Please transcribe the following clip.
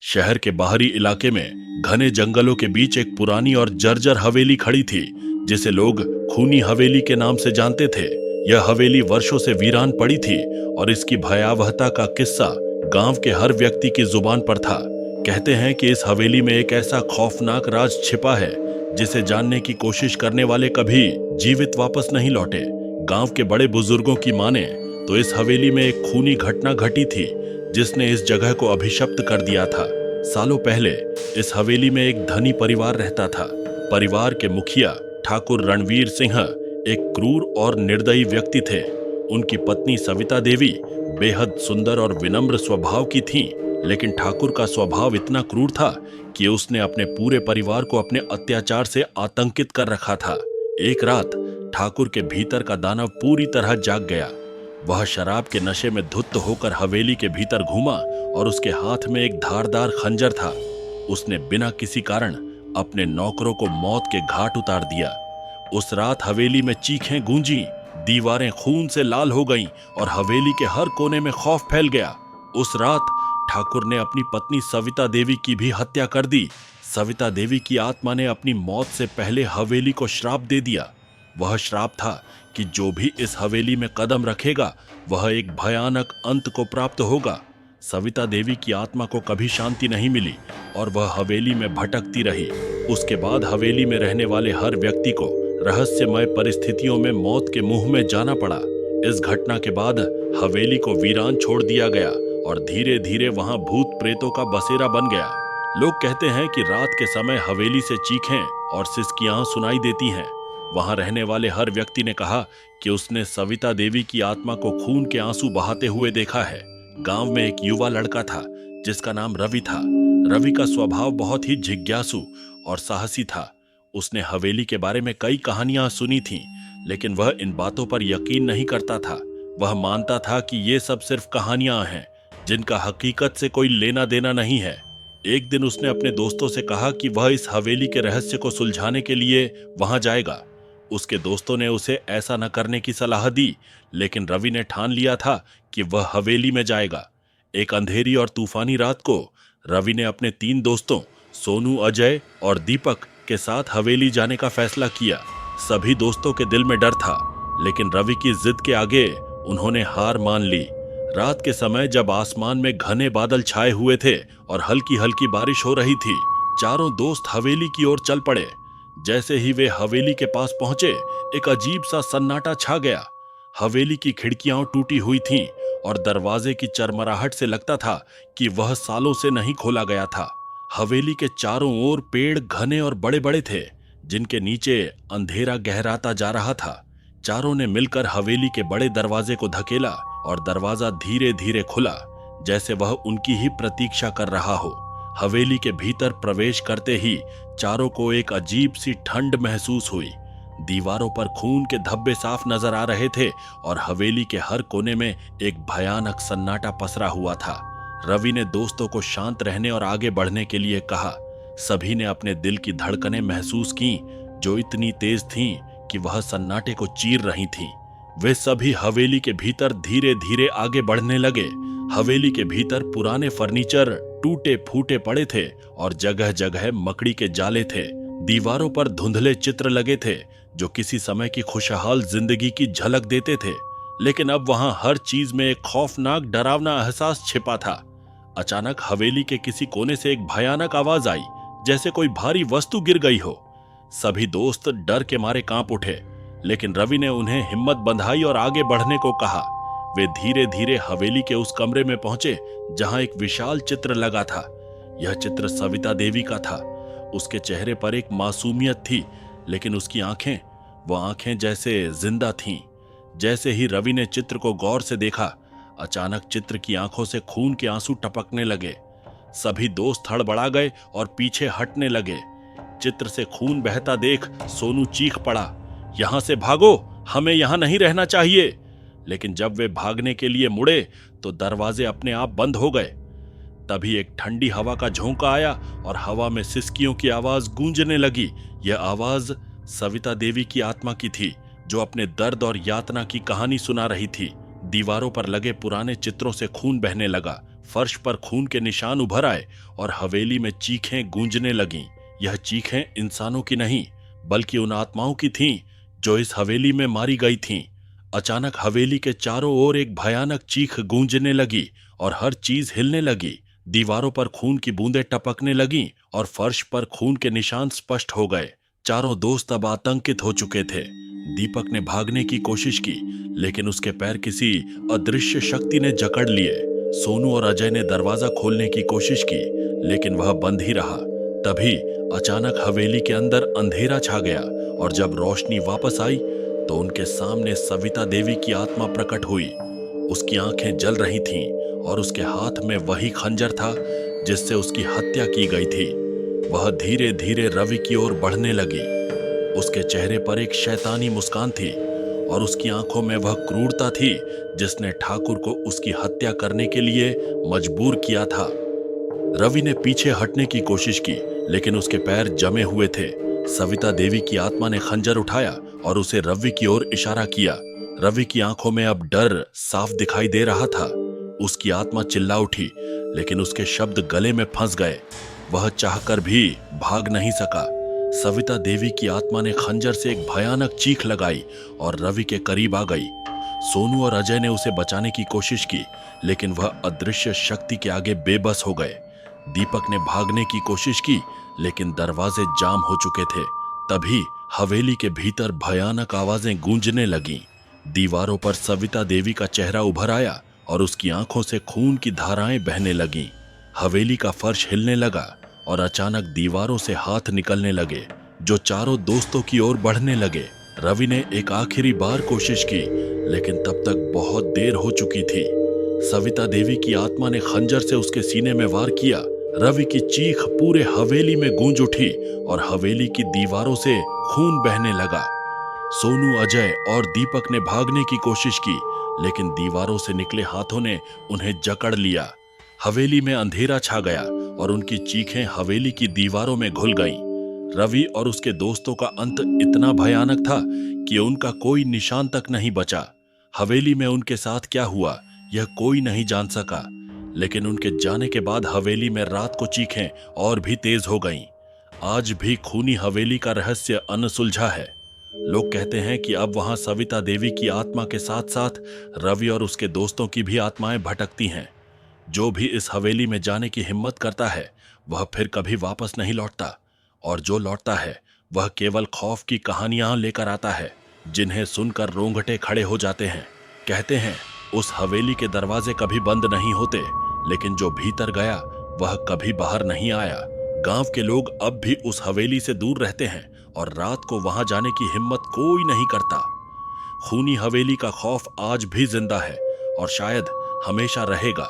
शहर के बाहरी इलाके में घने जंगलों के बीच एक पुरानी और जर्जर हवेली खड़ी थी, जिसे लोग खूनी हवेली के नाम से जानते थे। यह हवेली वर्षों से वीरान पड़ी थी और इसकी भयावहता का किस्सा गांव के हर व्यक्ति की जुबान पर था। कहते हैं कि इस हवेली में एक ऐसा खौफनाक राज छिपा है जिसे जानने की कोशिश करने वाले कभी जीवित वापस नहीं लौटे। गांव के बड़े बुजुर्गों की माने तो इस हवेली में एक खूनी घटना घटी थी जिसने इस जगह को अभिशप्त कर दिया था। सालों पहले इस हवेली में एक धनी परिवार रहता था। परिवार के मुखिया ठाकुर रणवीर सिंह एक क्रूर और निर्दयी व्यक्ति थे। उनकी पत्नी सविता देवी बेहद सुंदर और विनम्र स्वभाव की थीं, लेकिन ठाकुर का स्वभाव इतना क्रूर था कि उसने अपने पूरे परिवार को अपने अत्याचार से आतंकित कर रखा था। एक रात ठाकुर के भीतर का दानव पूरी तरह जाग गया। वह शराब के नशे में धुत होकर हवेली के भीतर घूमा और उसके हाथ में एक धारदार खंजर था। उसने बिना किसी कारण अपने नौकरों को मौत के घाट उतार दिया। उस रात हवेली में चीखें गूंजी, दीवारें खून से लाल हो गईं और हवेली के हर कोने में खौफ फैल गया। उस रात ठाकुर ने अपनी पत्नी सविता देवी की भी हत्या कर दी। सविता देवी की आत्मा ने अपनी मौत से पहले हवेली को श्राप दे दिया। वह श्राप था कि जो भी इस हवेली में कदम रखेगा वह एक भयानक अंत को प्राप्त होगा। सविता देवी की आत्मा को कभी शांति नहीं मिली और वह हवेली में भटकती रही। उसके बाद हवेली में रहने वाले हर व्यक्ति को रहस्यमय परिस्थितियों में मौत के मुंह में जाना पड़ा। इस घटना के बाद हवेली को वीरान छोड़ दिया गया और धीरे धीरे वहां भूत प्रेतों का बसेरा बन गया। लोग कहते हैं कि रात के समय हवेली से चीखें और सिसकियां सुनाई देती हैं। वहां रहने वाले हर व्यक्ति ने कहा कि उसने सविता देवी की आत्मा को खून के आंसू बहाते हुए देखा है। गांव में एक युवा लड़का था जिसका नाम रवि था। रवि का स्वभाव बहुत ही जिज्ञासु और साहसी था। उसने हवेली के बारे में कई कहानियां सुनी थीं, लेकिन वह इन बातों पर यकीन नहीं करता था। वह मानता था कि ये सब सिर्फ कहानियां हैं जिनका हकीकत से कोई लेना देना नहीं है। एक दिन उसने अपने दोस्तों से कहा कि वह इस हवेली के रहस्य को सुलझाने के लिए वहां जाएगा। उसके दोस्तों ने उसे ऐसा न करने की सलाह दी, लेकिन रवि ने ठान लिया था कि वह हवेली में जाएगा। एक अंधेरी और तूफानी रात को रवि ने अपने 3 दोस्तों सोनू, अजय और दीपक के साथ हवेली जाने का फैसला किया। सभी दोस्तों के दिल में डर था, लेकिन रवि की जिद के आगे उन्होंने हार मान ली। रात के समय जब आसमान में घने बादल छाए हुए थे और हल्की हल्की बारिश हो रही थी, चारों दोस्त हवेली की ओर चल पड़े। जैसे ही वे हवेली के पास पहुंचे, एक अजीब सा सन्नाटा छा गया। हवेली की खिड़कियां टूटी हुई थीं और दरवाजे की चरमराहट से लगता था कि वह सालों से नहीं खोला गया था। हवेली के चारों ओर पेड़ घने और बड़े बड़े थे, जिनके नीचे अंधेरा गहराता जा रहा था। चारों ने मिलकर हवेली के बड़े दरवाजे को धकेला और दरवाजा धीरे धीरे खुला, जैसे वह उनकी ही प्रतीक्षा कर रहा हो। हवेली के भीतर प्रवेश करते ही चारों को एक अजीब सी ठंड महसूस हुई। दीवारों पर खून के धब्बे साफ नजर आ रहे थे और हवेली के हर कोने में एक भयानक सन्नाटा पसरा हुआ था। रवि ने दोस्तों को शांत रहने और आगे बढ़ने के लिए कहा। सभी ने अपने दिल की धड़कनें महसूस की, जो इतनी तेज थीं कि वह सन्नाटे को चीर रही थीं। वे सभी हवेली के भीतर धीरे धीरे आगे बढ़ने लगे। हवेली के भीतर पुराने फर्नीचर टूटे फूटे पड़े थे और जगह जगह मकड़ी के जाले थे। दीवारों पर धुंधले चित्र लगे थे जो किसी समय की खुशहाल जिंदगी की झलक देते थे, लेकिन अब वहां हर चीज में एक खौफनाक डरावना एहसास छिपा था। अचानक हवेली के किसी कोने से एक भयानक आवाज आई, जैसे कोई भारी वस्तु गिर गई हो। सभी दोस्त डर के मारे कांप उठे, लेकिन रवि ने उन्हें हिम्मत बंधाई और आगे बढ़ने को कहा। वे धीरे धीरे हवेली के उस कमरे में पहुंचे जहां एक विशाल चित्र लगा था। यह चित्र सविता देवी का था। उसके चेहरे पर एक मासूमियत थी, लेकिन उसकी आंखें, वो आंखें जैसे जिंदा थीं। जैसे ही रवि ने चित्र को गौर से देखा, अचानक चित्र की आंखों से खून के आंसू टपकने लगे। सभी दोस्त हड़बड़ा गए और पीछे हटने लगे। चित्र से खून बहता देख सोनू चीख पड़ा, यहां से भागो, हमें यहां नहीं रहना चाहिए। लेकिन जब वे भागने के लिए मुड़े तो दरवाजे अपने आप बंद हो गए। तभी एक ठंडी हवा का झोंका आया और हवा में सिसकियों की आवाज गूंजने लगी। यह आवाज सविता देवी की आत्मा की थी, जो अपने दर्द और यातना की कहानी सुना रही थी। दीवारों पर लगे पुराने चित्रों से खून बहने लगा। फर्श पर खून के निशान उभर आए और हवेली में चीखें गूंजने लगीं। यह चीखें इंसानों की नहीं बल्कि उन आत्माओं की थीं जो इस हवेली में मारी गई थीं। अचानक हवेली के चारों ओर एक भयानक चीख गूंजने लगी और हर चीज हिलने लगी। दीवारों पर खून की बूंदें टपकने लगीं और फर्श पर खून के निशान स्पष्ट हो गए। चारों दोस्त अब आतंकित हो चुके थे। दीपक ने भागने की कोशिश की, लेकिन उसके पैर किसी अदृश्य शक्ति ने जकड़ लिए। सोनू और अजय ने दरवाजा खोलने की कोशिश की, लेकिन वह बंद ही रहा। तभी अचानक हवेली के अंदर अंधेरा छा गया और जब रोशनी वापस आई तो उनके सामने सविता देवी की आत्मा प्रकट हुई। उसकी आंखें जल रही थीं और उसके हाथ में वही खंजर था जिससे उसकी हत्या की गई थी। वह धीरे धीरे रवि की ओर बढ़ने लगी। उसके चेहरे पर एक शैतानी मुस्कान थी और उसकी आंखों में वह क्रूरता थी जिसने ठाकुर को उसकी हत्या करने के लिए मजबूर किया था। रवि ने पीछे हटने की कोशिश की, लेकिन उसके पैर जमे हुए थे। सविता देवी की आत्मा ने खंजर उठाया और उसे रवि की ओर इशारा किया। रवि की आंखों में अब डर साफ दिखाई दे रहा था। उसकी आत्मा चिल्ला उठी, लेकिन उसके शब्द गले में फंस गए। वह चाहकर भी भाग नहीं सका। सविता देवी की आत्मा ने खंजर से एक भयानक चीख लगाई और रवि के करीब आ गई। सोनू और अजय ने उसे बचाने की कोशिश की, लेकिन वह अदृश्य शक्ति के आगे बेबस हो गए। दीपक ने भागने की कोशिश की, लेकिन दरवाजे जाम हो चुके थे। तभी हवेली के भीतर भयानक आवाजें गूंजने लगीं। दीवारों पर सविता देवी का चेहरा उभर आया और उसकी आंखों से खून की धाराएं बहने लगीं। हवेली का फर्श हिलने लगा और अचानक दीवारों से हाथ निकलने लगे जो चारों दोस्तों की ओर बढ़ने लगे। रवि ने एक आखिरी बार कोशिश की, लेकिन तब तक बहुत देर हो चुकी थी। सविता देवी की आत्मा ने खंजर से उसके सीने में वार किया। रवि की चीख पूरे हवेली में गूंज उठी और हवेली की दीवारों से खून बहने लगा। सोनू, अजय और दीपक ने भागने की कोशिश की, लेकिन दीवारों से निकले हाथों ने उन्हें जकड़ लिया। हवेली में अंधेरा छा गया और उनकी चीखें हवेली की दीवारों में घुल गईं। रवि और उसके दोस्तों का अंत इतना भयानक था कि उनका कोई निशान तक नहीं बचा। हवेली में उनके साथ क्या हुआ यह कोई नहीं जान सका, लेकिन उनके जाने के बाद हवेली में रात को चीखें और भी तेज हो गईं। आज भी खूनी हवेली का रहस्य अनसुलझा है। लोग कहते हैं कि अब वहां सविता देवी की आत्मा के साथ साथ रवि और उसके दोस्तों की भी आत्माएं भटकती हैं। जो भी इस हवेली में जाने की हिम्मत करता है वह फिर कभी वापस नहीं लौटता, और जो लौटता है वह केवल खौफ की कहानियां लेकर आता है जिन्हें सुनकर रोंगटे खड़े हो जाते हैं। कहते हैं उस हवेली के दरवाजे कभी बंद नहीं होते, लेकिन जो भीतर गया वह कभी बाहर नहीं आया। गांव के लोग अब भी उस हवेली से दूर रहते हैं और रात को वहां जाने की हिम्मत कोई नहीं करता। खूनी हवेली का खौफ आज भी जिंदा है और शायद हमेशा रहेगा।